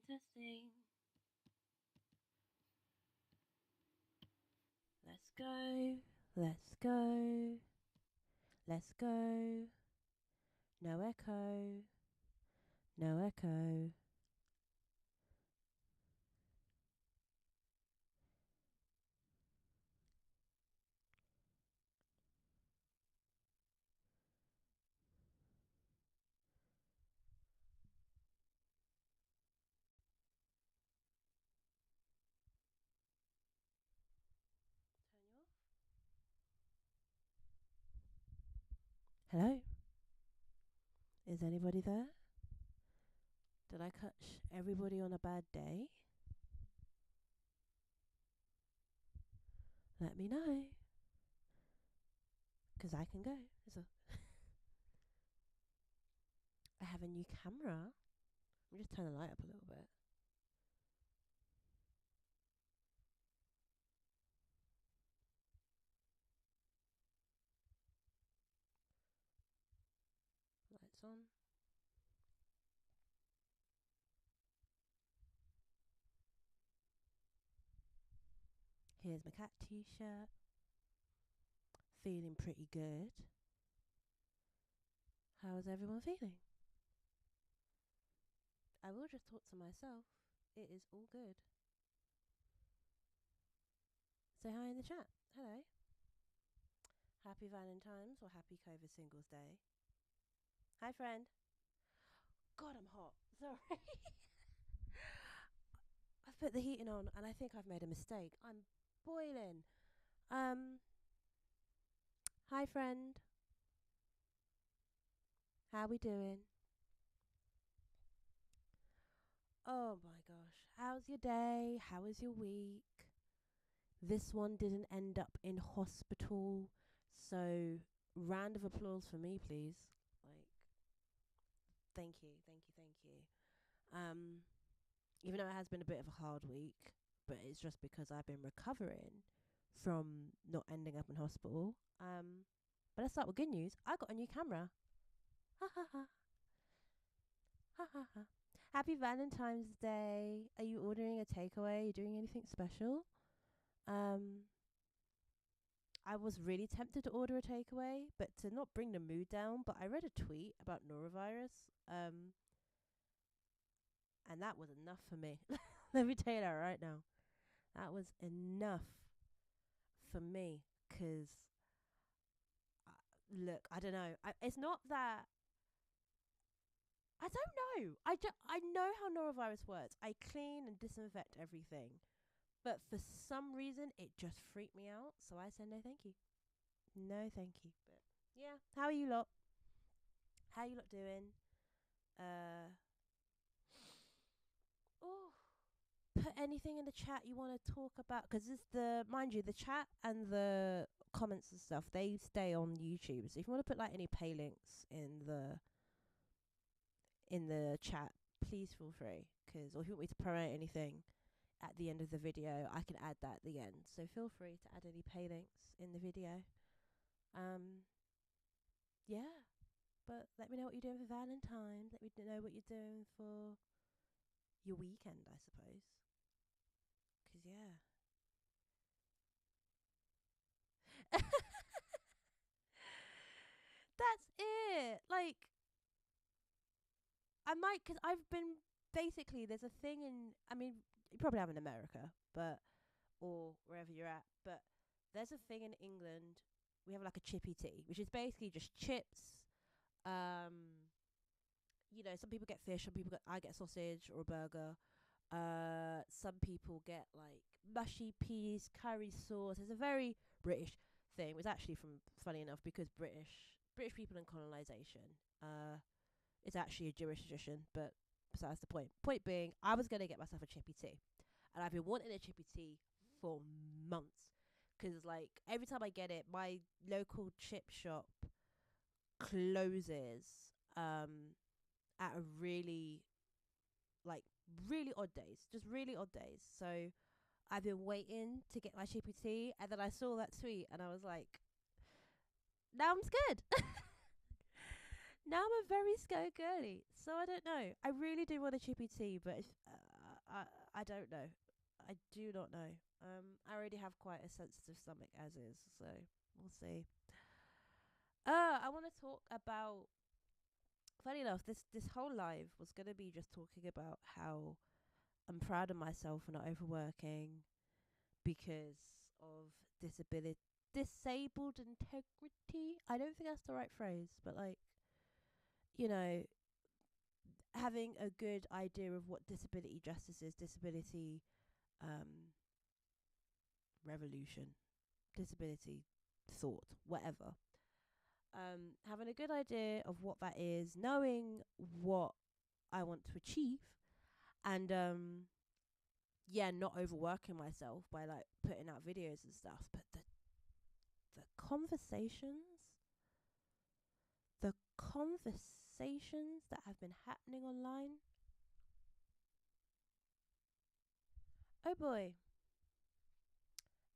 testing. Testing. Let's go. Let's go. Let's go. No echo. No echo. Turn you off. Hello? Is anybody there? Did I catch everybody on a bad day? Let me know. Because I can go. So I have a new camera. Let me just turn the light up a little bit. Lights on. Here's my cat t-shirt. Feeling pretty good. How is everyone feeling? I will just talk to myself. It is all good. Say hi in the chat. Hello. Happy Valentine's or happy COVID Singles Day. Hi, friend. God, I'm hot. Sorry. I've put the heating on and I think I've made a mistake. I'm boiling. Hi, friend. How we doing? Oh my gosh. How's your day? How was your week? This one didn't end up in hospital. So, round of applause for me, please. Like, thank you. Even though it has been a bit of a hard week, but it's just because I've been recovering from not ending up in hospital. But let's start with good news. I got a new camera. Ha ha ha. Ha ha ha. Happy Valentine's Day. Are you ordering a takeaway? Are you doing anything special? I was really tempted to order a takeaway, but to not bring the mood down, but I read a tweet about norovirus. And that was enough for me. Let me tell you that right now. That was enough for me. Because, look, I don't know. It's not that. I don't know. I know how norovirus works. I clean and disinfect everything. But for some reason, it just freaked me out. So I said, no, thank you. No, thank you. But yeah, how are you lot? How you lot doing? Oh, put anything in the chat you want to talk about, because it's mind you, the chat and the comments and stuff, they stay on YouTube. So if you want to put like any pay links in the chat, please feel free. Or if you want me to promote anything at the end of the video, I can add that at the end. So feel free to add any pay links in the video. Yeah. But let me know what you're doing for Valentine's. Let me know what you're doing for your weekend, I suppose. Because, yeah. That's it. Like, I might, because I've been, basically, there's a thing you probably have in America, or wherever you're at, but there's a thing in England. We have like a chippy tea, which is basically just chips. Some people get fish, I get sausage or a burger. Some people get like mushy peas, curry sauce. It's a very British thing. It was actually funny enough, because British people in colonization. It's actually a Jewish tradition, but besides the point. Point being, I was gonna get myself a chippy tea, and I've been wanting a chippy tea for months. Because like every time I get it, my local chip shop closes at a really odd days, just really odd days. So I've been waiting to get my chippy tea, and then I saw that tweet, and I was like, now I'm scared. Now I'm a very scared girly, so I don't know. I really do want a chippy tea, but if, I don't know. I do not know. I already have quite a sensitive stomach as is, so we'll see. I want to talk about. Funny enough, this whole live was gonna be just talking about how I'm proud of myself for not overworking because of disability, disabled integrity. I don't think that's the right phrase, but like, you know, having a good idea of what disability justice is, disability um, revolution, disability thought, whatever. Having a good idea of what that is, knowing what I want to achieve, and yeah, not overworking myself by like putting out videos and stuff. But the conversations, the conversations that have been happening online. Oh boy.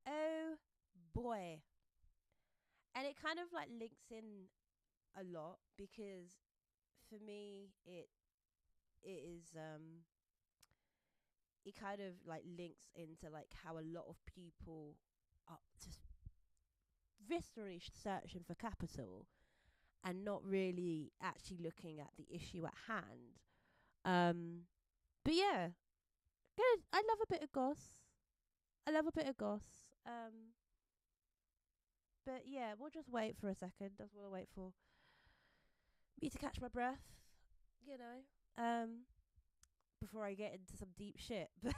Oh boy. And it kind of like links in a lot because for me it is it kind of like links into like how a lot of people are just viscerally searching for capital and not really actually looking at the issue at hand. Um, but yeah, good. I love a bit of goss. I love a bit of goss. But yeah, we'll just wait for a second. That's what I'll wait for me to catch my breath. You know, before I get into some deep shit. But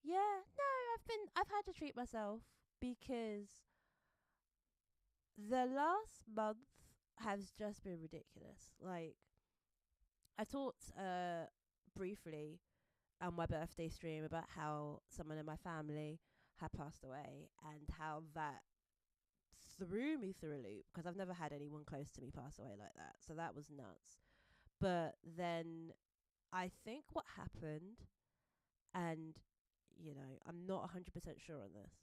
yeah, no, I've had to treat myself because the last month has just been ridiculous. Like I talked briefly on my birthday stream about how someone in my family had passed away and how that threw me through a loop because I've never had anyone close to me pass away like that. So that was nuts. But then I think what happened, and you know, I'm not 100% sure on this,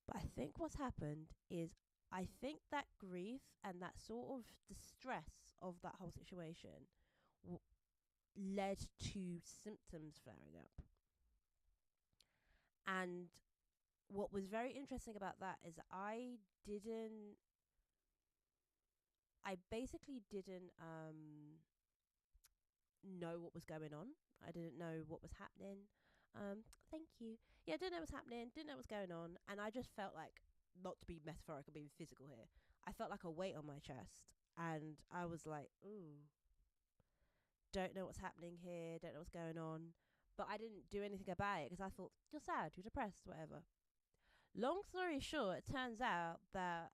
but I think what's happened is I think that grief and that sort of distress of that whole situation w- led to symptoms flaring up. And what was very interesting about that is didn't, I basically didn't know what was going on. I didn't know what was happening. Thank you. Yeah, I didn't know what was happening, didn't know what was going on, and I just felt like, not to be metaphorical, being physical here, I felt like a weight on my chest, and I was like, ooh, don't know what's happening here, don't know what's going on, but I didn't do anything about it because I thought, you're sad, you're depressed, whatever. Long story short, it turns out that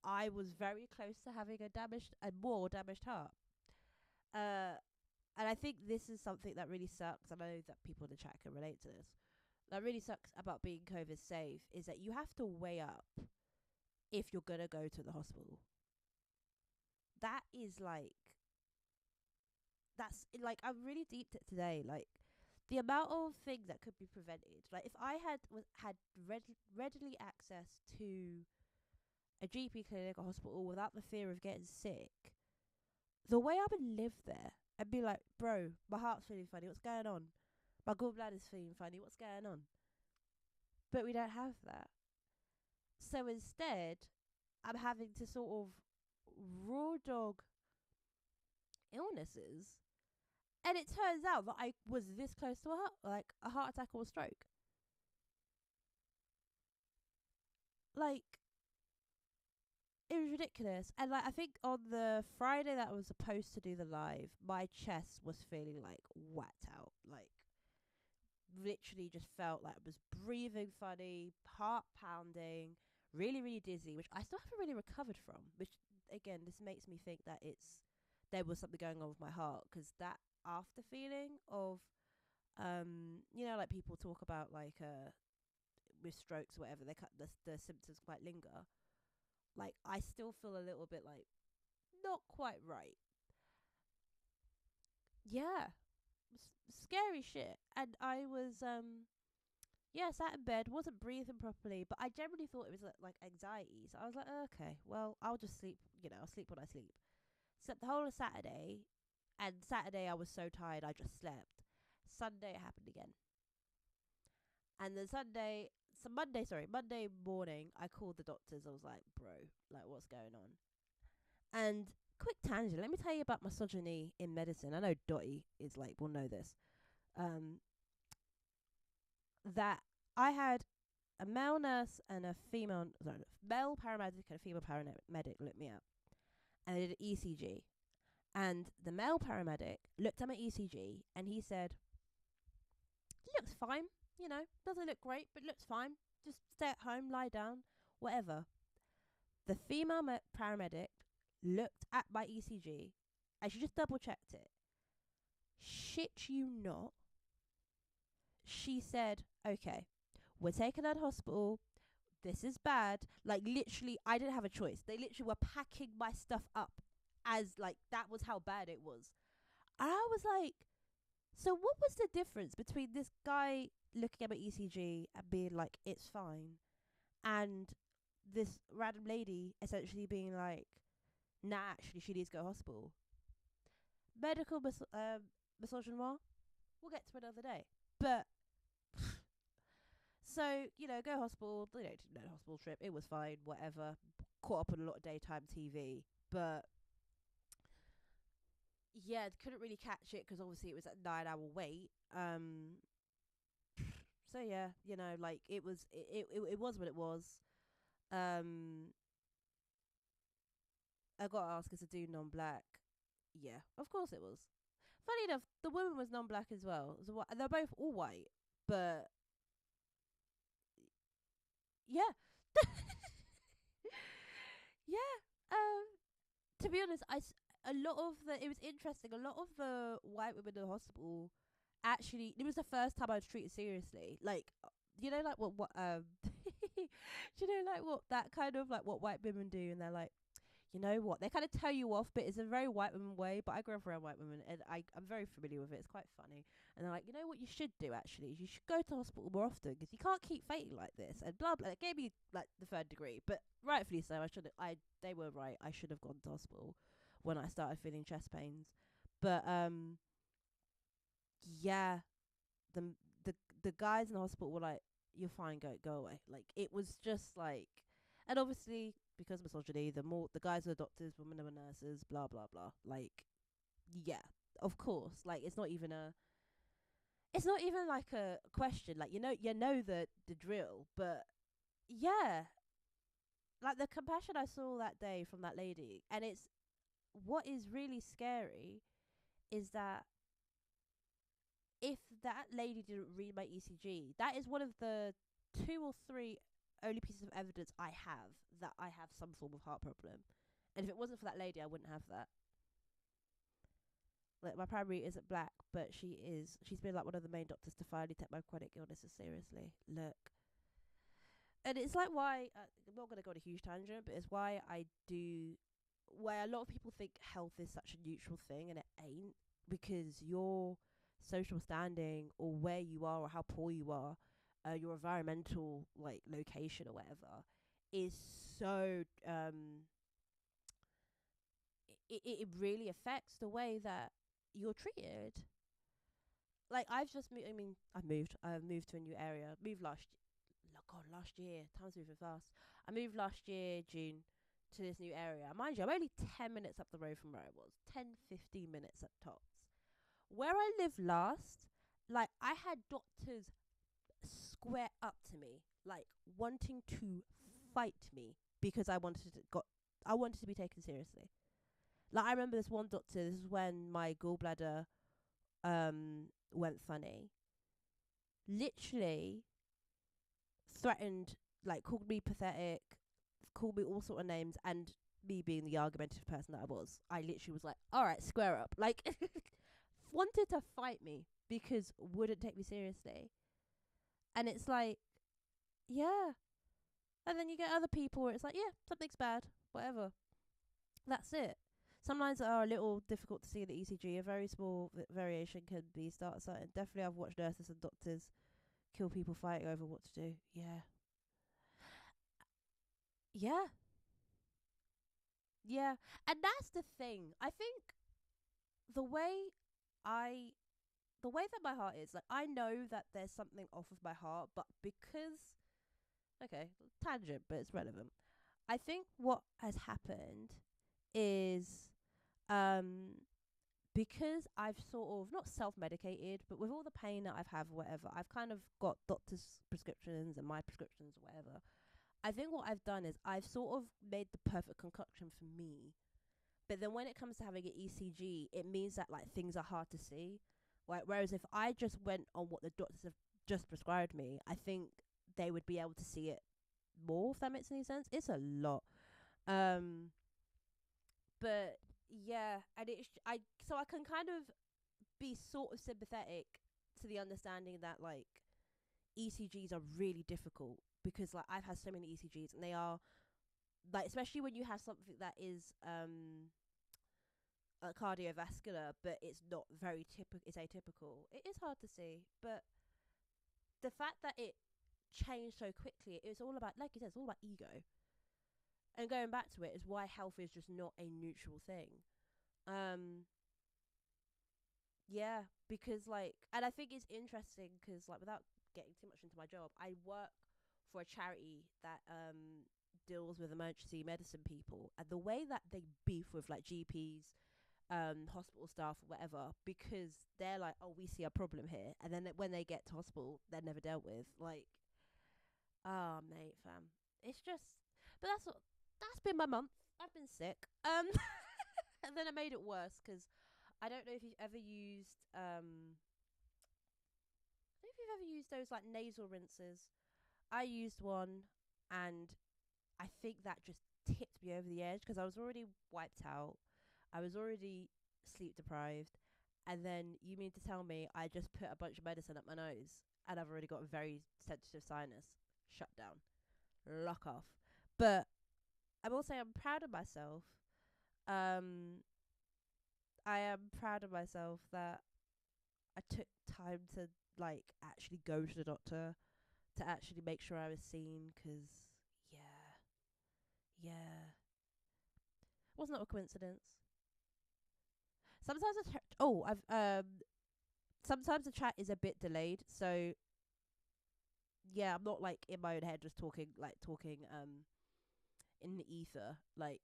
I was very close to having a more damaged heart. Uh, and I think this is something that really sucks. I know that people in the chat can relate to this. That really sucks about being COVID safe is that you have to weigh up if you're gonna go to the hospital. That is like, that's like, I really deeped it today. Like the amount of things that could be prevented. Like if I had readily access to a GP clinic or hospital without the fear of getting sick, the way I would live there and be like, bro, my heart's feeling funny. What's going on? My gallbladder's feeling funny. What's going on? But we don't have that. So instead, I'm having to sort of raw dog illnesses. And it turns out that I was this close to a heart attack or a stroke. Like, it was ridiculous. And like, I think on the Friday that I was supposed to do the live, my chest was feeling like whacked out. Like, literally just felt like I was breathing funny, heart pounding, really, really dizzy, which I still haven't really recovered from. Which again, this makes me think that there was something going on with my heart because that after feeling of you know, like people talk about like with strokes or whatever, they cut the symptoms quite linger. Like I still feel a little bit like not quite right. Yeah, scary shit. And I was Yeah, sat in bed, wasn't breathing properly, but I generally thought it was like anxiety. So I was like, okay, well, I'll just sleep. I'll sleep when I sleep. Slept the whole of Saturday, and Saturday I was so tired I just slept. Sunday it happened again, and then Monday morning I called the doctors. I was like, bro, like what's going on? And quick tangent, let me tell you about misogyny in medicine. I know Dottie is like will know this. Um, that I had a male nurse and a male paramedic and a female paramedic looked me up, and they did an ECG. And the male paramedic looked at my ECG and he said, looks fine, doesn't look great, but looks fine. Just stay at home, lie down, whatever. The female paramedic looked at my ECG and she just double checked it. Shit you not. She said, okay, we're taking her to hospital. This is bad. Like, literally, I didn't have a choice. They literally were packing my stuff up as, like, that was how bad it was. And I was like, so what was the difference between this guy looking at my ECG and being like, it's fine, and this random lady essentially being like, nah, actually, she needs to go to hospital? Medical misogynoir, we'll get to another day. But, so, go hospital, didn't know hospital trip, it was fine, whatever. Caught up on a lot of daytime TV, but yeah, couldn't really catch it because obviously it was a 9 hour wait. So yeah, like it was what it was. Um, I got asked as a dude non-black. Yeah, of course it was. Funny enough, the woman was non-black as well. They're both all white, but yeah, yeah. To be honest, a lot of it was interesting. A lot of the white women in the hospital actually, it was the first time I was treated seriously. Like, like what do you know like what that kind of like what white women do, and they're like, you know what, they kind of tell you off, but it's a very white woman way. But I grew up around white women, and I'm very familiar with it. It's quite funny, and they're like, you know what you should do actually is you should go to hospital more often because you can't keep faking like this, and blah blah. It gave me like the third degree, but rightfully so. They were right. I should have gone to hospital when I started feeling chest pains, but yeah, the the guys in the hospital were like, "You're fine, go away." Like it was just like, and obviously because of misogyny, the guys were doctors, women were nurses, blah blah blah. Like, yeah, of course. Like it's not even like a question. Like you know the drill, but yeah, like the compassion I saw that day from that lady, and it's what is really scary is that if that lady didn't read my ECG, that is one of the two or three only pieces of evidence I have that I have some form of heart problem. And if it wasn't for that lady, I wouldn't have that. Like my primary isn't black, but she is. She's been like one of the main doctors to finally take my chronic illnesses seriously. Look, and it's like why I'm not gonna go on a huge tangent, but it's why I do. Why a lot of people think health is such a neutral thing, and it ain't, because your social standing or where you are or how poor you are, your environmental like location or whatever, is so it really affects the way that you're treated. Like I've just moved. I mean, I've moved to a new area. Moved last year. Time's moving fast. I moved last year, June, to this new area. Mind you, I'm only 10 minutes up the road from where I was. 10, 15 minutes at tops. Where I lived last, like, I had doctors square up to me, like, wanting to fight me because I wanted to be taken seriously. Like, I remember this one doctor, this is when my gallbladder went funny. Literally threatened, like called me pathetic, called me all sort of names, and me being the argumentative person that I was, I literally was like, all right, square up. Like, wanted to fight me because wouldn't take me seriously. And it's like, yeah. And then you get other people where it's like, yeah, something's bad, whatever. That's it. Some lines are a little difficult to see in the ECG. A very small variation can be started. Definitely, I've watched nurses and doctors kill people fighting over what to do. Yeah. Yeah. Yeah. And that's the thing. I think the way I the way that my heart is, like, I know that there's something off of my heart, but because, okay, tangent, but it's relevant. I think what has happened is, um because I've sort of not self-medicated, but with all the pain that I've had, whatever, I've kind of got doctor's prescriptions and my prescriptions or whatever. I think what I've done is I've sort of made the perfect concoction for me. But then when it comes to having an ECG, it means that, like, things are hard to see. Like, whereas if I just went on what the doctors have just prescribed me, I think they would be able to see it more, if that makes any sense. It's a lot. Um but yeah, and I can kind of be sort of sympathetic to the understanding that, like, ECGs are really difficult, because, like, I've had so many ECGs and they are, like, especially when you have something that is cardiovascular, but it's not very typical, it's atypical. It is hard to see, but the fact that it changed so quickly, it's all about, like you said, it's all about ego. And going back to it is why health is just not a neutral thing. Um, yeah, because, like, and I think it's interesting because, like, without getting too much into my job, I work for a charity that deals with emergency medicine people, and the way that they beef with, like, GPs, hospital staff or whatever, because they're like, oh, we see a problem here, and then when they get to hospital, they're never dealt with. Like, ah, mate, fam, it's just. But that's been my month. I've been sick. And then I made it worse because I don't know if you've ever used I don't know if you've ever used those, like, nasal rinses. I used one, and I think that just tipped me over the edge because I was already wiped out. I was already sleep deprived. And then you mean to tell me I just put a bunch of medicine up my nose and I've already got a very sensitive sinus? Shut down. Lock off. But I'm proud of myself. Um, I am proud of myself that I took time to, like, actually go to the doctor to actually make sure I was seen. Cause yeah, yeah, wasn't that a coincidence? Sometimes I've sometimes the chat is a bit delayed, so yeah, I'm not, like, in my own head just talking in the ether, like,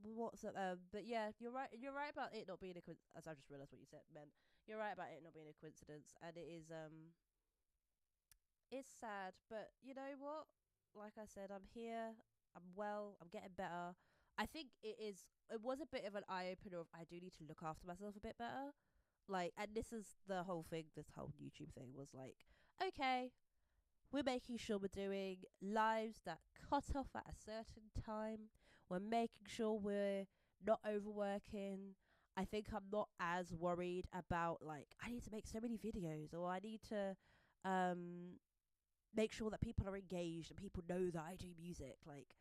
what's it. But yeah, you're right about it not being a as I just realized what you said, man. You're right about it not being a coincidence, and it is it's sad, but you know what? Like I said, I'm here. I'm well. I'm getting better. I think it was a bit of an eye opener of I do need to look after myself a bit better. Like, and this is the whole thing. This whole YouTube thing was like, okay, we're making sure we're doing lives that cut off at a certain time. We're making sure we're not overworking. I think I'm not as worried about, like, I need to make so many videos, or I need to um make sure that people are engaged and people know that I do music. Like,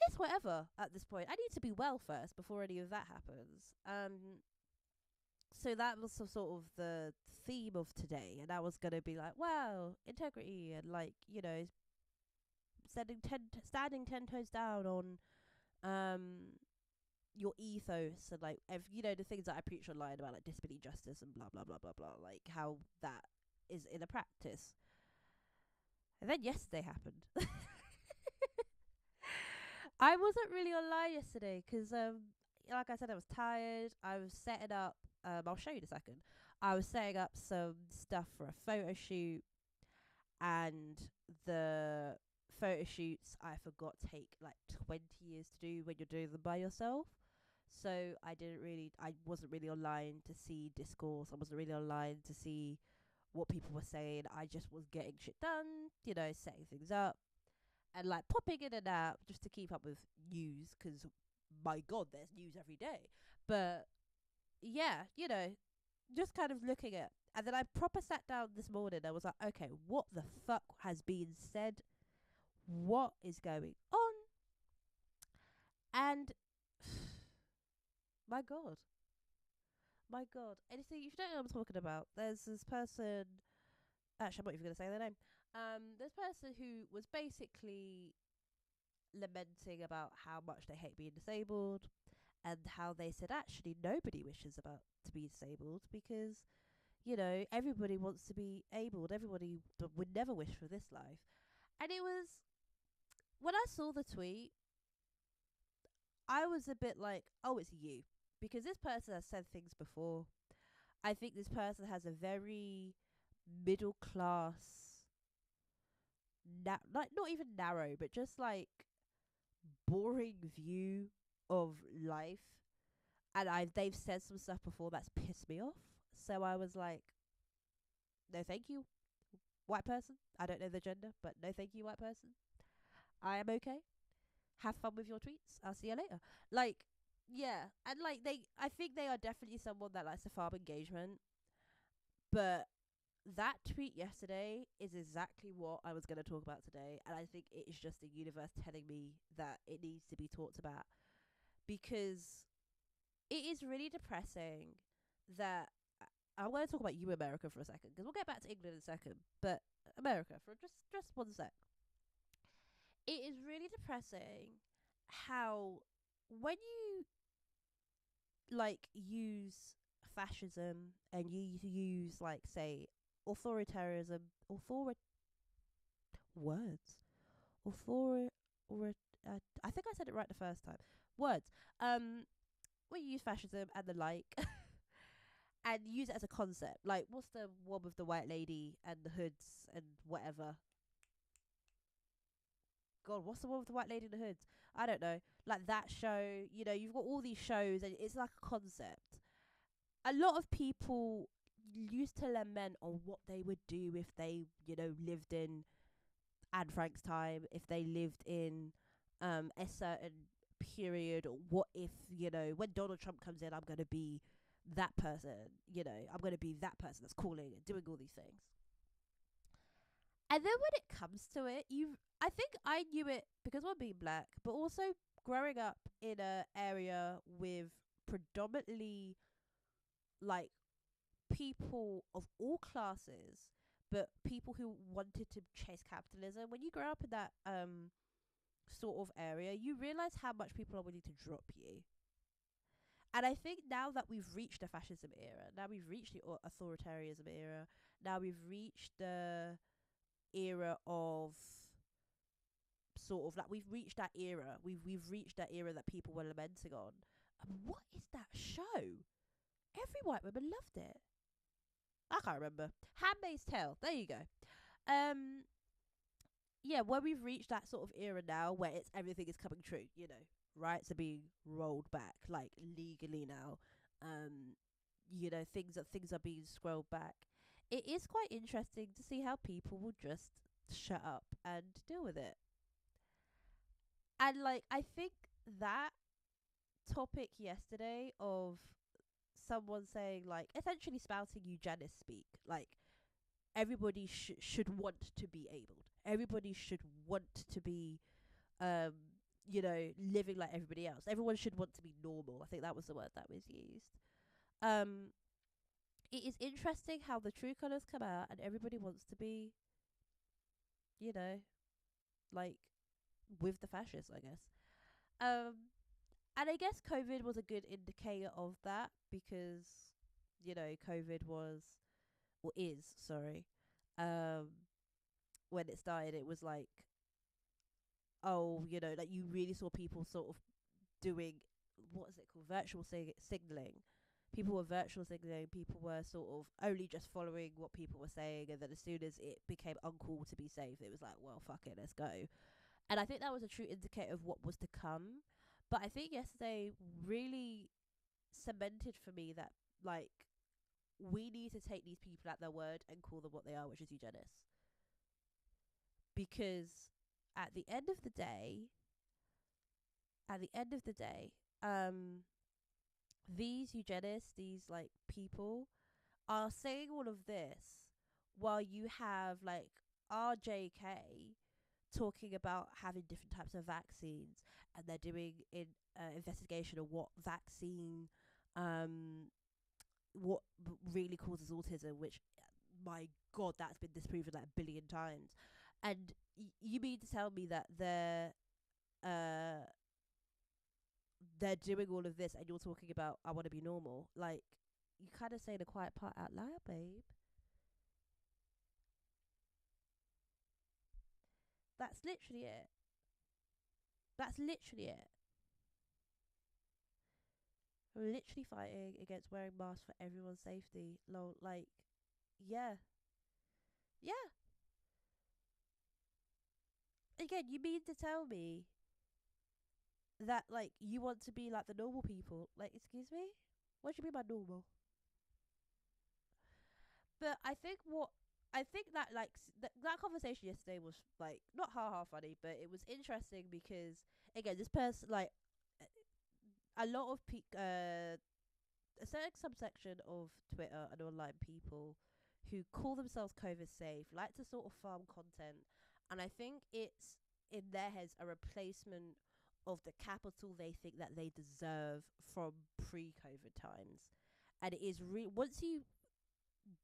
it's whatever at this point. I need to be well first before any of that happens. So that was sort of the theme of today, and I was gonna be like, wow, integrity, and, like, standing 10 toes down on um your ethos, and, like, the things that I preach online about, like, disability justice and blah blah blah blah blah, like how that is in a practice. And then yesterday happened. I wasn't really online yesterday because, like I said, I was tired. I was setting up. I'll show you in a second. I was setting up some stuff for a photo shoot, and the photo shoots I forgot take like 20 years to do when you're doing them by yourself. So I wasn't really online to see discourse. I wasn't really online to see what people were saying. I just was getting shit done, setting things up, and, like, popping in and out just to keep up with news, because my god, there's news every day. But yeah, just kind of looking at, and then I proper sat down this morning. I was like, okay, what the fuck has been said? What is going on? And my god, my god. And you see, if you don't know what I'm talking about, there's this person. Actually, I'm not even going to say their name. This person who was basically lamenting about how much they hate being disabled, and how they said actually nobody wishes about to be disabled, because everybody wants to be abled. Everybody would never wish for this life. And it was, when I saw the tweet, I was a bit like, oh, it's you, because this person has said things before. I think this person has a very middle class, like not even narrow, but just like boring view of life. And they've said some stuff before that's pissed me off. So I was like, no, thank you, white person. I don't know the gender, but no, thank you, white person. I am okay. Have fun with your tweets. I'll see you later. Like, yeah, and like I think they are definitely someone that likes to farm engagement. But that tweet yesterday is exactly what I was going to talk about today, and I think it is just the universe telling me that it needs to be talked about, because it is really depressing that I'm going to talk about you, America, for a second, because we'll get back to England in a second. But America, for just 1 sec. It is really depressing how, when you like use fascism and you use, like, say, authoritarianism, words, author, I think I said it right the first time. Words. When you use fascism and the like, and use it as a concept, like, what's the one with the white lady and the hoods and whatever? God, what's the one with the white lady in the hoods? I don't know. Like that show, you've got all these shows and it's like a concept. A lot of people used to lament on what they would do if they, lived in Anne Frank's time, if they lived in a certain period, or what if, when Donald Trump comes in, I'm going to be that person, I'm going to be that person that's calling and doing all these things. And then when it comes to it, I think I knew it because I'm being black, but also growing up in a area with predominantly, like, people of all classes, but people who wanted to chase capitalism. When you grow up in that sort of area, you realize how much people are willing to drop you. And I think now that we've reached the fascism era, now we've reached the authoritarianism era, now we've reached the era of sort of, like, we've reached that era. We've reached that era that people were lamenting on. And what is that show? Every white woman loved it. I can't remember. Handmaid's Tale. There you go. Yeah, where we've reached that sort of era now where it's everything is coming true, rights are being rolled back, like, legally now. Things are being scrolled back. It is quite interesting to see how people will just shut up and deal with it. And, like, I think that topic yesterday of someone saying, like, essentially spouting eugenics speak, like, everybody should want to be abled. Everybody should want to be, living like everybody else. Everyone should want to be normal. I think that was the word that was used. It is interesting how the true colours come out and everybody wants to be, like, with the fascists, I guess. And I guess COVID was a good indicator of that, because, COVID was, or is, sorry, when it started, it was like, oh, like, you really saw people sort of doing, what is it called, virtual signaling. People were virtual signaling. People were sort of only just following what people were saying, and then as soon as it became uncool to be safe, it was like, well, fuck it, let's go. And I think that was a true indicator of what was to come. But I think yesterday really cemented for me that, like, we need to take these people at their word and call them what they are, which is eugenics. Because at the end of the day, these eugenists, these, like, people are saying all of this while you have, like, RJK talking about having different types of vaccines, and they're doing investigation of what vaccine what really causes autism, which my god, that's been disproven like a billion times. And you mean to tell me that uh they're doing all of this and you're talking about I want to be normal? Like, you kind of say the quiet part out loud, babe. That's literally it. That's literally it. We're literally fighting against wearing masks for everyone's safety. Lol, like, yeah, yeah. Again, you mean to tell me that like you want to be like the normal people? Like, excuse me, what do you mean by normal? But I think that like that conversation yesterday was like not ha ha funny, but it was interesting because again, this person like a lot of a certain subsection of Twitter and online people who call themselves COVID safe like to sort of farm content, and I think it's in their heads a replacement of the capital they think that they deserve from pre-COVID times. And it is once you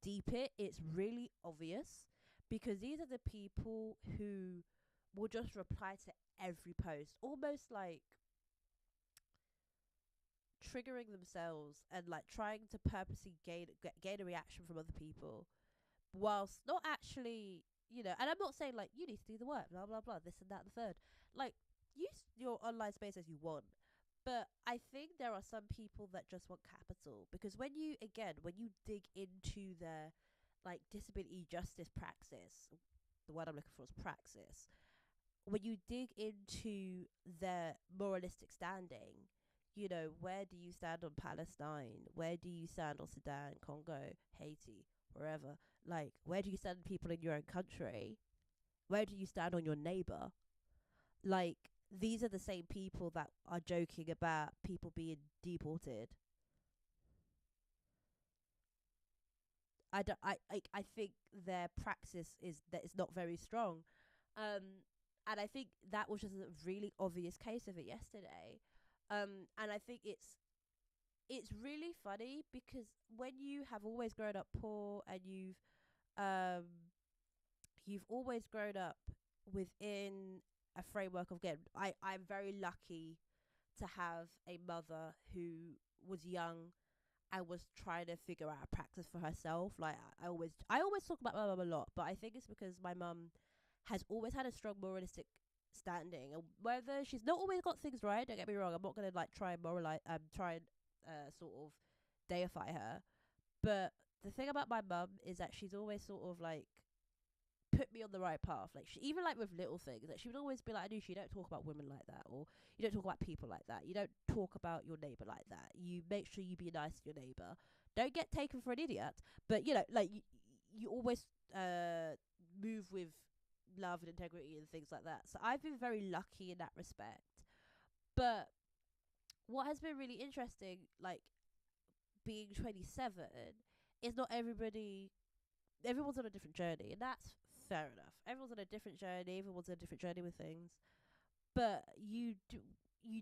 deep it, it's really obvious because these are the people who will just reply to every post, almost like triggering themselves and like trying to purposely gain a reaction from other people whilst not actually, you know. And I'm not saying like you need to do the work, blah blah blah, this and that and the third. Like, use your online space as you want, but I think there are some people that just want capital because when you dig into their like disability justice praxis, the word I'm looking for is praxis, when you dig into their moralistic standing, you know, where do you stand on Palestine? Where do you stand on Sudan, Congo, Haiti, wherever? Like, where do you stand on people in your own country? Where do you stand on your neighbor? Like, these are the same people that are joking about people being deported. I think their praxis is that it's not very strong. And I think that was just a really obvious case of it yesterday. And I think it's really funny because when you have always grown up poor and um you've always grown up within a framework of, again, I'm very lucky to have a mother who was young and was trying to figure out a practice for herself. Like, I always talk about my mum a lot, but I think it's because my mum has always had a strong moralistic standing, and whether she's not always got things right, don't get me wrong, I'm not gonna like try and try and sort of deify her. But the thing about my mum is that she's always sort of like put me on the right path. Like, she even like with little things, like she would always be like, Anush, you don't talk about women like that, or you don't talk about people like that, you don't talk about your neighbor like that, you make sure you be nice to your neighbor, don't get taken for an idiot. But you know, like you always move with love and integrity and things like that. So I've been very lucky in that respect. But what has been really interesting, like being 27, is not everyone's on a different journey, and that's fair enough. Everyone's on a different journey, everyone's on a different journey with things. But you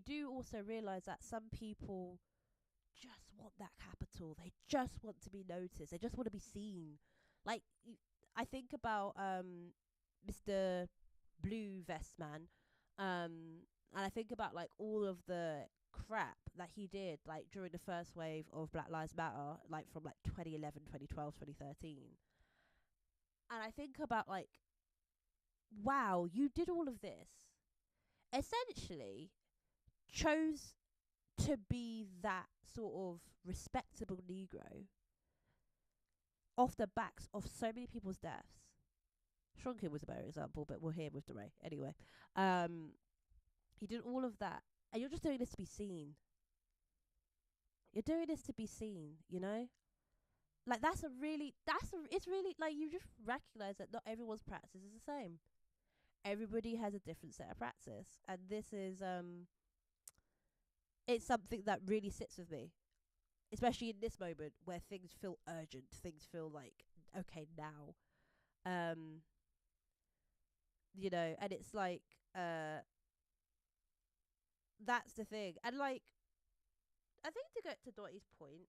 do also realize that some people just want that capital. They just want to be noticed. They just want to be seen. Like, I think about Mr. Blue Vest Man, and I think about like all of the crap that he did like during the first wave of Black Lives Matter, like from like 2011, 2012, 2013. And I think about like, wow, you did all of this, essentially chose to be that sort of respectable Negro off the backs of so many people's deaths. Shrunken was a better example, but we're here with DeRay. Anyway, um, he did all of that, and you're just doing this to be seen. You're doing this to be seen, you know? Like, it's really, like, you just recognize that not everyone's practice is the same. Everybody has a different set of practice, and this is, it's something that really sits with me, especially in this moment where things feel urgent, things feel like, okay, now. Um, you know, and it's like, that's the thing. And like, I think to get to Dottie's point,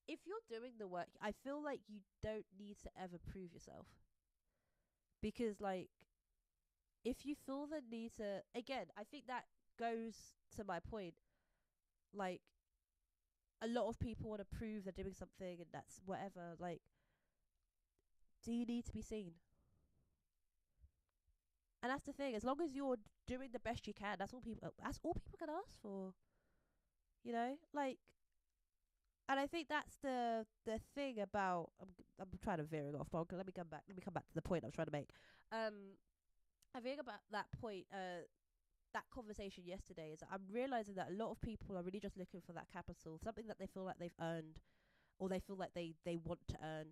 if you're doing the work, I feel like you don't need to ever prove yourself, because like if you feel the need to, again, I think that goes to my point. Like a lot of people want to prove they're doing something, and that's whatever. Like, do you need to be seen? And that's the thing. As long as you're doing the best you can, that's all people. That's all people can ask for. You know, like, and I think that's the thing about. I'm trying to veer it off, but let me come back. Let me come back to the point I was trying to make. I think about that point. That conversation yesterday is that I'm realizing that a lot of people are really just looking for that capital, something that they feel like they've earned, or they feel like they want to earn,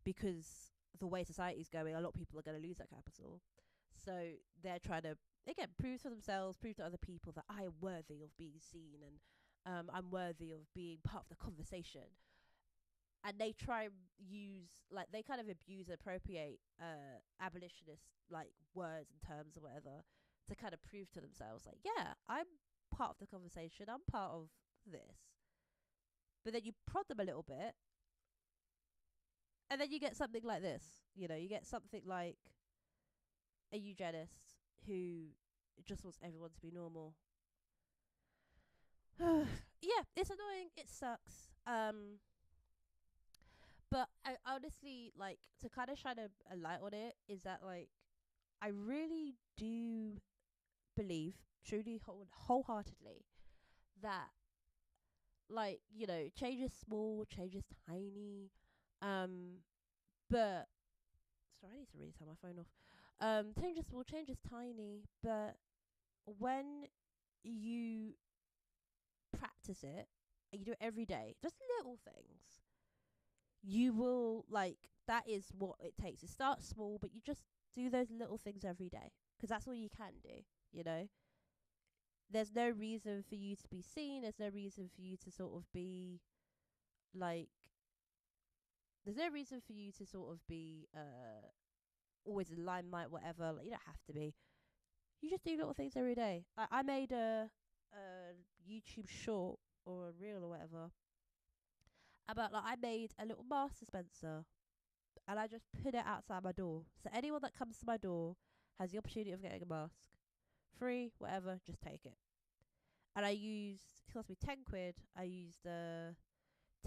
because the way society's going, a lot of people are going to lose that capital. So they're trying to, again, prove to themselves, prove to other people that I am worthy of being seen, and I'm worthy of being part of the conversation. And they try and use, like, they kind of abuse and appropriate abolitionist like words and terms or whatever to kind of prove to themselves, like, yeah, I'm part of the conversation, I'm part of this. But then you prod them a little bit, and then you get something like this. You know, you get something like a eugenist who just wants everyone to be normal. Yeah, it's annoying. It sucks. But I honestly, like, to kind of shine a light on it is that, like, I really do believe, truly, wholeheartedly, that, like, you know, change is small, change is tiny, um, but sorry, I need to really turn my phone off. Change is small, change is tiny, but when you practice it and you do it every day, just little things, you will, like, that is what it takes. It starts small, but you just do those little things every day, because that's all you can do. You know, there's no reason for you to be seen. There's no reason for you to sort of be like. There's no reason for you to sort of be always in limelight, whatever. Like, you don't have to be. You just do little things every day. I made a YouTube short or a reel or whatever about, like, I made a little mask dispenser, and I just put it outside my door. So anyone that comes to my door has the opportunity of getting a mask. Free, whatever, just take it. And I used, it cost me 10 quid. I used a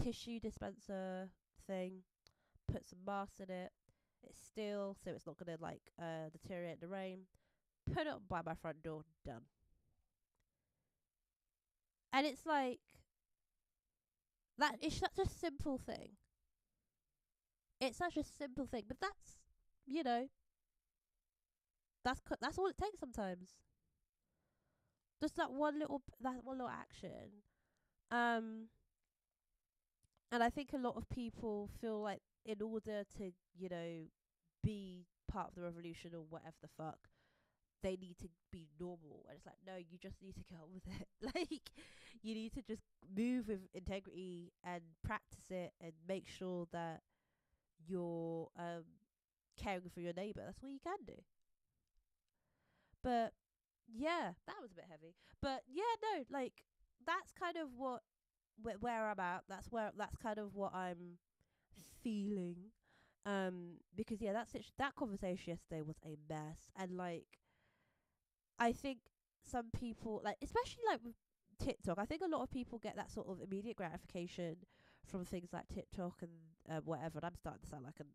tissue dispenser thing, put some masks in it. It's steel, so it's not going to, like, deteriorate in the rain. Put it up by my front door, done. And it's like, that is such a simple thing. It's such a simple thing, but that's, you know, that's all it takes sometimes. Just that one little action. Um, and I think a lot of people feel like, in order to, you know, be part of the revolution or whatever the fuck, they need to be normal. And it's like, no, you just need to get on with it. Like, you need to just move with integrity and practice it and make sure that you're caring for your neighbour. That's what you can do. But yeah, that was a bit heavy. But yeah, no, like, that's kind of what where I'm at. That's kind of what I'm feeling. Because yeah, that conversation yesterday was a mess, and like, I think some people, like, especially like with TikTok, I think a lot of people get that sort of immediate gratification from things like TikTok and whatever. And I'm starting to sound like an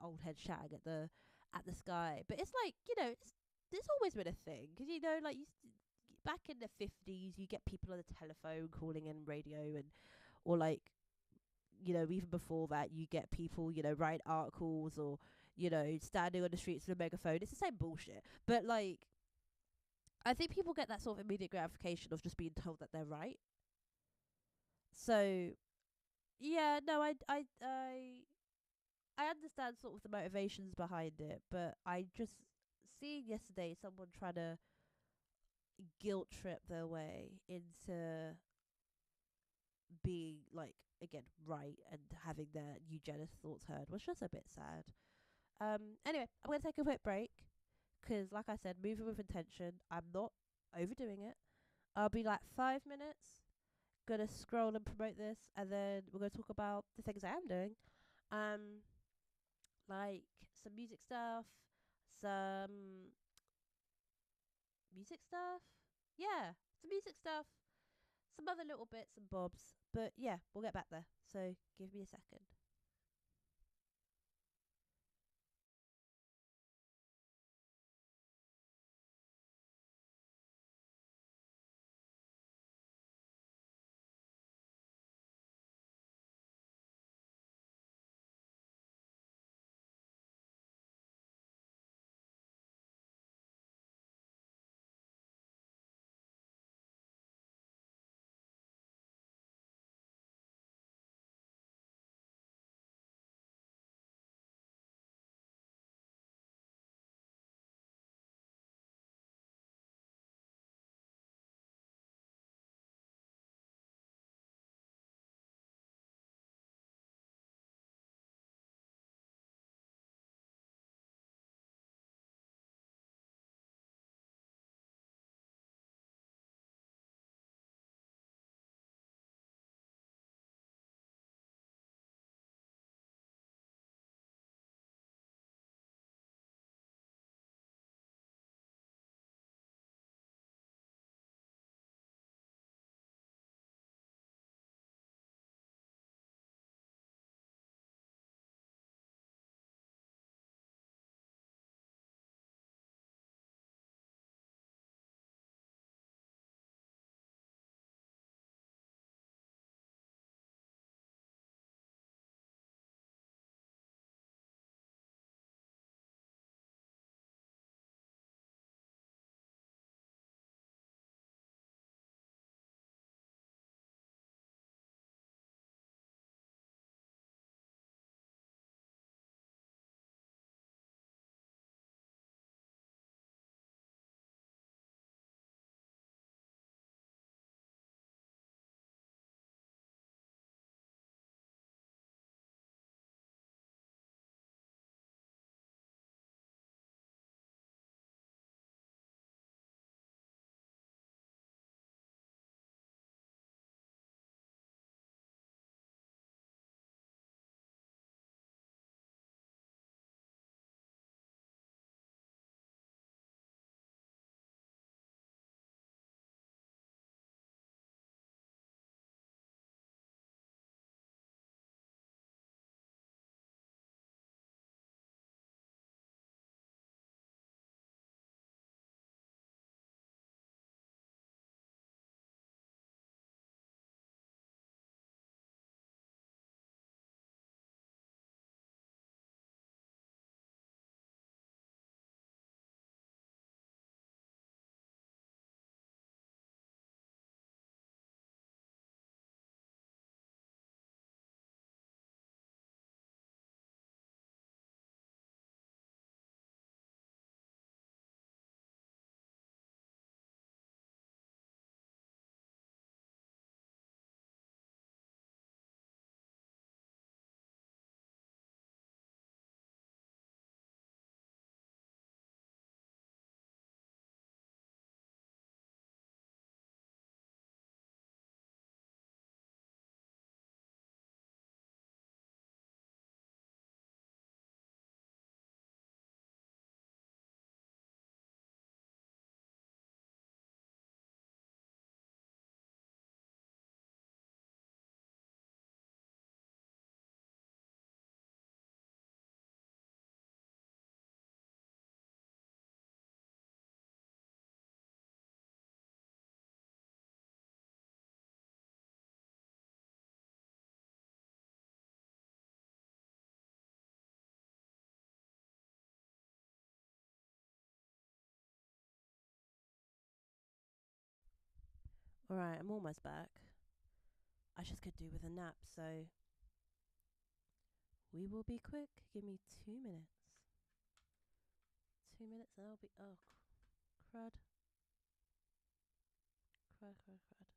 old head shouting at the sky, but it's like, you know, it's always been a thing, because, you know, like, back in the 50s, you get people on the telephone calling in radio, and or like, you know, even before that, you get people, you know, writing articles, or, you know, standing on the streets with a megaphone. It's the same bullshit, but like, I think people get that sort of immediate gratification of just being told that they're right. So yeah, no, I understand sort of the motivations behind it, but I just, seeing yesterday someone trying to guilt trip their way into being, like, again, right, and having their eugenist thoughts heard was just a bit sad. Anyway, I'm gonna take a quick break, because, like I said, moving with intention. I'm not overdoing it. I'll be like 5 minutes. gonna scroll and promote this, and then we're gonna talk about the things I am doing. Um, like some some music stuff. Yeah, some music stuff, some other little bits and bobs. But yeah, we'll get back there. So give me a second. All right, I'm almost back. I just could do with a nap, so we will be quick. Give me 2 minutes. 2 minutes, and I'll be. Oh, crud, crud, crud, crud.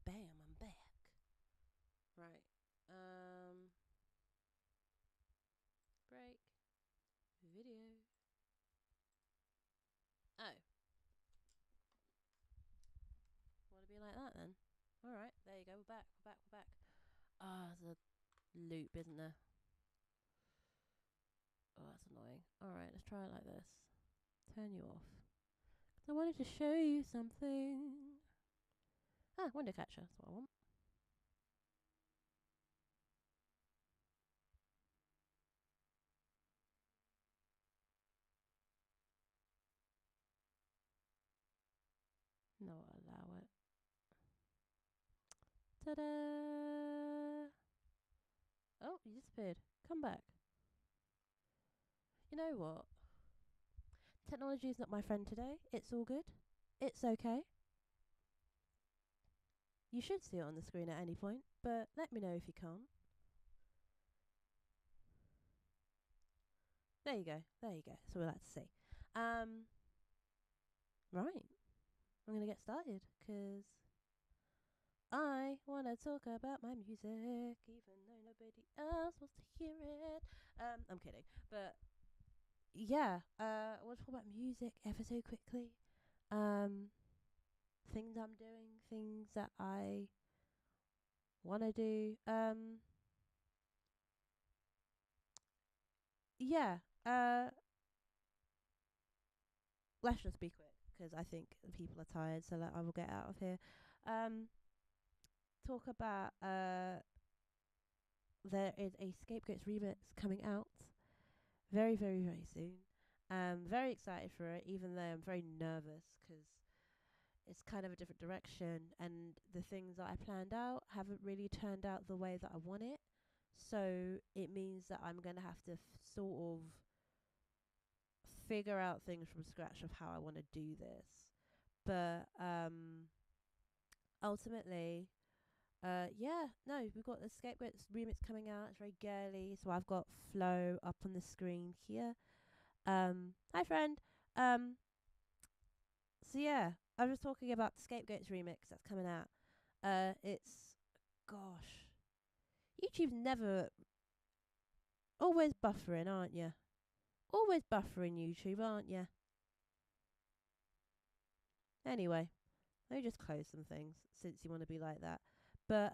Bam, I'm back. Right. Break. Video. Oh. Want to be like that then? Alright, there you go. We're back. We're back. We're back. Ah, there's a loop, isn't there? Oh, that's annoying. Alright, let's try it like this. Turn you off. 'Cause I wanted to show you something. Ah, window catcher. That's what I want. No, allow it. Ta-da! Oh, you disappeared. Come back. You know what? Technology is not my friend today. It's all good. It's okay. You should see it on the screen at any point, but let me know if you can't. There you go. There you go. That's what we like to see. Right. I'm gonna get started because I want to talk about my music, even though nobody else wants to hear it. I'm kidding, but yeah. I want to talk about music ever so quickly. Things I'm doing, things that I want to do. Yeah. Let's just be quick because I think people are tired, so I will get out of here. Um, talk about there is a Scapegoats remix coming out very, very, very soon. Very excited for it, even though I'm very nervous because it's kind of a different direction, and the things that I planned out haven't really turned out the way that I want it. So it means that I'm gonna have to sort of figure out things from scratch of how I want to do this. But ultimately, yeah, no, we've got the Scapegoats remix coming out. It's very girly, so I've got Flo up on the screen here. Hi friend. Um, so yeah, I was talking about the Scapegoats remix that's coming out. It's gosh, YouTube's never always buffering, aren't you? Always buffering YouTube, aren't you? Anyway, let me just close some things since you want to be like that. But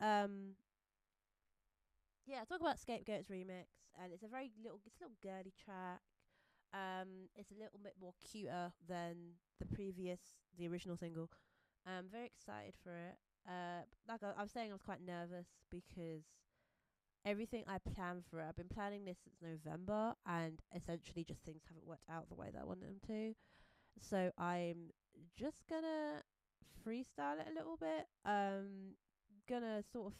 yeah, talk about Scapegoats remix, and it's a little girly track. It's a little bit more cuter than the original single. I'm very excited for it. Like I was saying, I was quite nervous because everything I planned for it, I've been planning this since November, and essentially just things haven't worked out the way that I wanted them to. So I'm just gonna freestyle it a little bit. Gonna sort of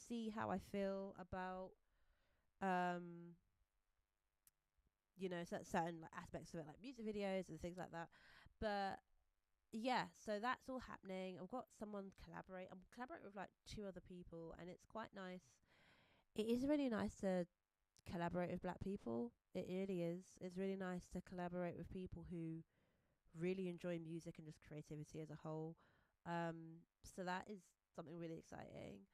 see how I feel about um certain like aspects of it, like music videos and things like that. But yeah, so that's all happening. I've got someone collaborate. I'm collaborating with like two other people, and it's quite nice. It is really nice to collaborate with black people. It really is. It's really nice to collaborate with people who really enjoy music and just creativity as a whole. So that is something really exciting.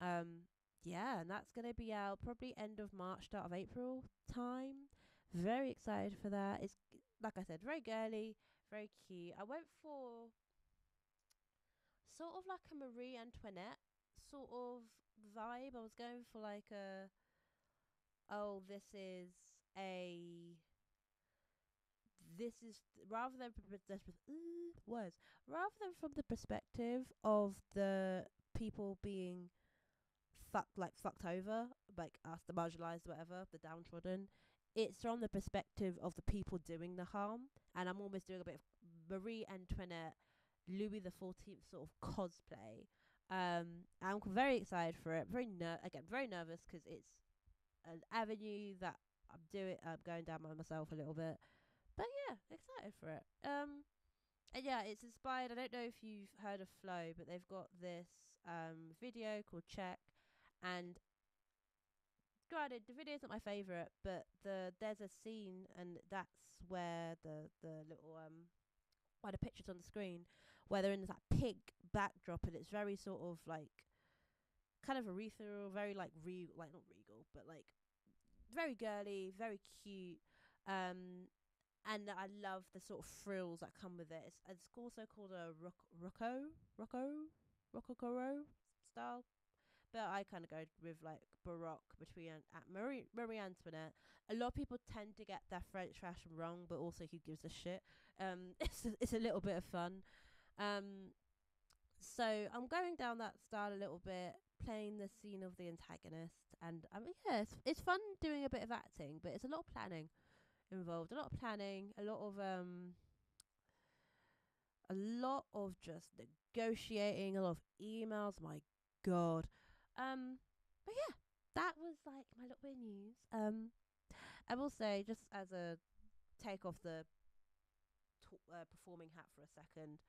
Um, yeah, and that's gonna be out probably end of March, start of April time. Very excited for that. It's like I said, very girly, very cute. I went for sort of like a Marie Antoinette sort of vibe. I was going for like a oh, a this is rather than words rather than from the perspective of the people being fucked over, like us, the marginalized, whatever, the downtrodden. It's from the perspective of the people doing the harm, and I'm almost doing a bit of Marie Antoinette, Louis the 14th sort of cosplay. I'm very excited for it. Very nervous because it's an avenue that I'm going down by myself a little bit. But yeah, excited for it. And yeah, it's inspired. I don't know if you've heard of Flow, but they've got this video called Check, and granted, the video's not my favorite, but there's a scene, and that's where the little why the picture's on the screen, where they're in this like pink backdrop, and it's very sort of like kind of ethereal, very like like not regal, but like very girly, very cute. And I love the sort of frills that come with it. It's also called a rococo style, but I kind of go with like baroque between at Marie Antoinette. A lot of people tend to get their French fashion wrong, but also who gives a shit? It's a little bit of fun. Um, so I'm going down that style a little bit, playing the scene of the antagonist, and I mean, yeah, it's fun doing a bit of acting, but it's a lot of planning involved. A lot of planning, a lot of just negotiating, a lot of emails. My God. But yeah, that was like my little bit of news. I will say, just as a take off the performing hat for a second,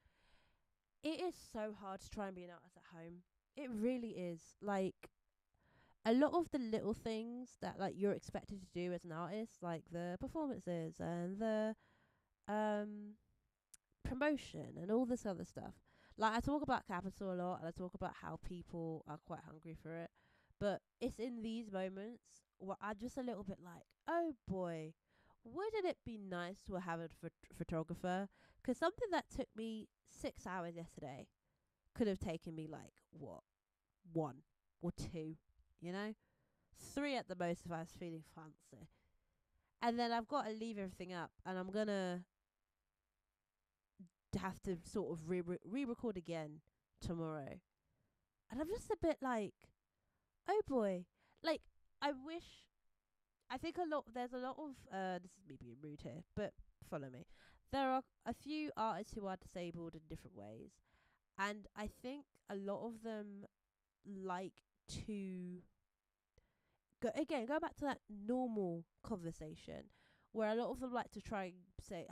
it is so hard to try and be an artist at home. It really is. Like a lot of the little things that like you're expected to do as an artist, like the performances and the um promotion and all this other stuff. Like I talk about capital a lot, and I talk about how people are quite hungry for it, but it's in these moments where I'm just a little bit like, oh boy, wouldn't it be nice to have a photographer? Because something that took me 6 hours yesterday could have taken me like what, 1 or 2, you know, 3 at the most if I was feeling fancy. And then I've got to leave everything up, and I'm gonna have to sort of re-record again tomorrow. And I'm just a bit like, oh boy. Like, I wish, I think there's a lot of, this is me being rude here, but follow me. There are a few artists who are disabled in different ways. And I think a lot of them like to go back to that normal conversation where a lot of them like to try and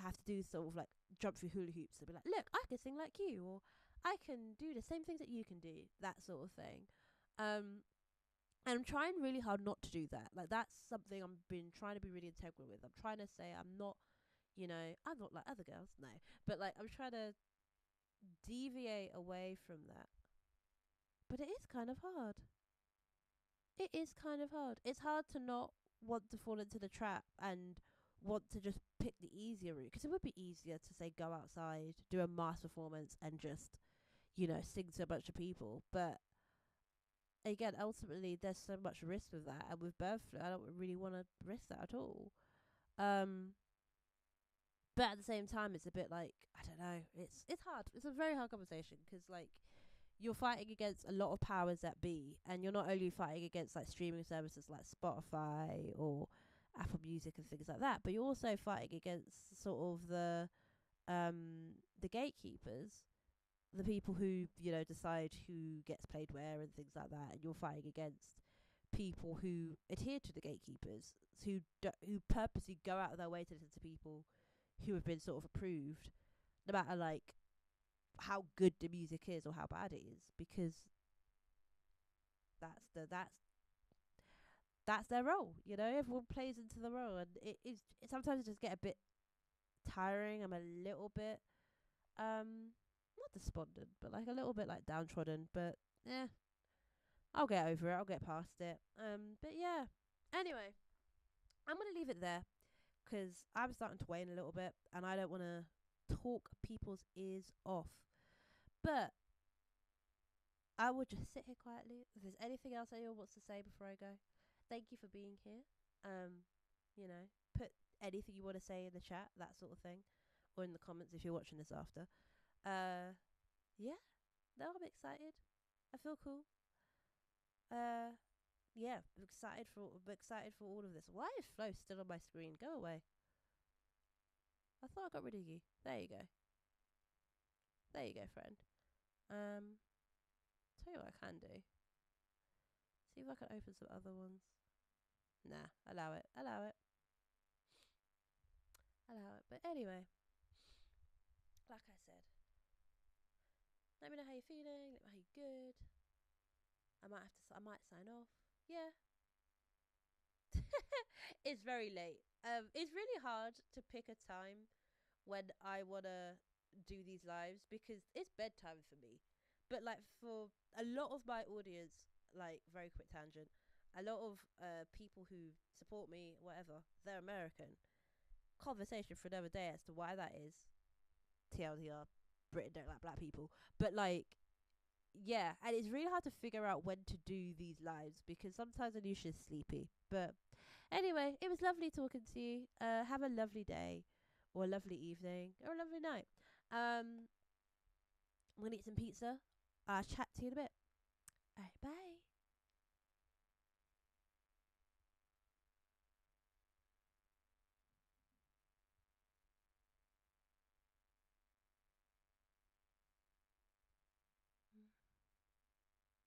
have to do sort of like jump through hula hoops and be like, look, I can sing like you, or I can do the same things that you can do, that sort of thing. And I'm trying really hard not to do that. Like that's something I've been trying to be really integral with. I'm trying to say I'm not, I'm not like other girls, no, but like I'm trying to deviate away from that. But it is kind of hard. It is kind of hard. It's hard to not want to fall into the trap and want to just pick the easier route, because it would be easier to say go outside, do a mass performance, and just sing to a bunch of people. But again, ultimately, there's so much risk with that, and with birth flu, I don't really want to risk that at all. Um, but at the same time, it's a bit like I don't know. It's hard. It's a very hard conversation because like you're fighting against a lot of powers that be, and you're not only fighting against like streaming services like Spotify or Apple Music and things like that, but you're also fighting against sort of the gatekeepers, the people who decide who gets played where and things like that, and you're fighting against people who adhere to the gatekeepers, who purposely go out of their way to listen to people who have been sort of approved, no matter like how good the music is or how bad it is, because that's their role. Everyone plays into the role, and it sometimes just get a bit tiring. I'm a little bit not despondent, but like a little bit like downtrodden, but yeah, I'll get over it, I'll get past it. But yeah, anyway, I'm gonna leave it there because I'm starting to wane a little bit, and I don't want to talk people's ears off. But I will just sit here quietly. If there's anything else anyone wants to say before I go, thank you for being here. Put anything you want to say in the chat, that sort of thing, or in the comments if you're watching this after. Yeah, no, I'm excited. I feel cool. Yeah, I'm excited for all of this. Why is Flo still on my screen? Go away. I thought I got rid of you. There you go. There you go, friend. Tell you what I can do. See if I can open some other ones. Nah, allow it. Allow it. Allow it. But anyway, like I said, let me know how you're feeling. Let me know how you're good. I might sign off. Yeah. It's very late. It's really hard to pick a time when I wanna do these lives because it's bedtime for me. But like for a lot of my audience, like very quick tangent, a lot of people who support me, whatever, they're American. Conversation for another day as to why that is. TLDR, Britain don't like black people. But like, yeah, and it's really hard to figure out when to do these lives because sometimes Anusha's sleepy. But anyway, it was lovely talking to you. Have a lovely day, or a lovely evening, or a lovely night. I'm gonna eat some pizza. I'll chat to you in a bit. Alright, bye.